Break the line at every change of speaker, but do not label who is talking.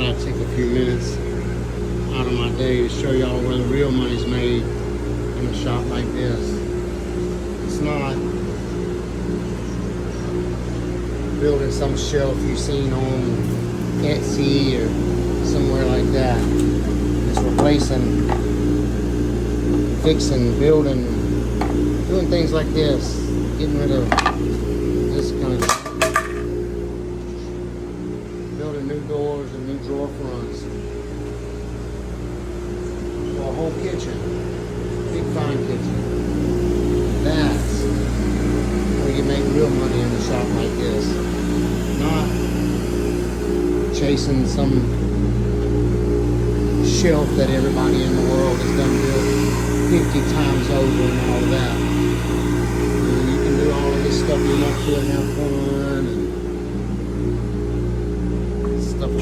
thought I'd take a few minutes out of my day to show y'all where the real money's made in a shop like this. It's not building some shelf you've seen on Etsy or somewhere like that. It's replacing, fixing, building, doing things like this, getting rid of this kind of stuff. Building new doors and new drawer fronts for a whole kitchen, big fine kitchen. That's where you make real money in a shop like this. Not chasing some shelf that everybody in the world has done built 50 times over and all that. You can do all of this stuff you want to and have fun and stuff like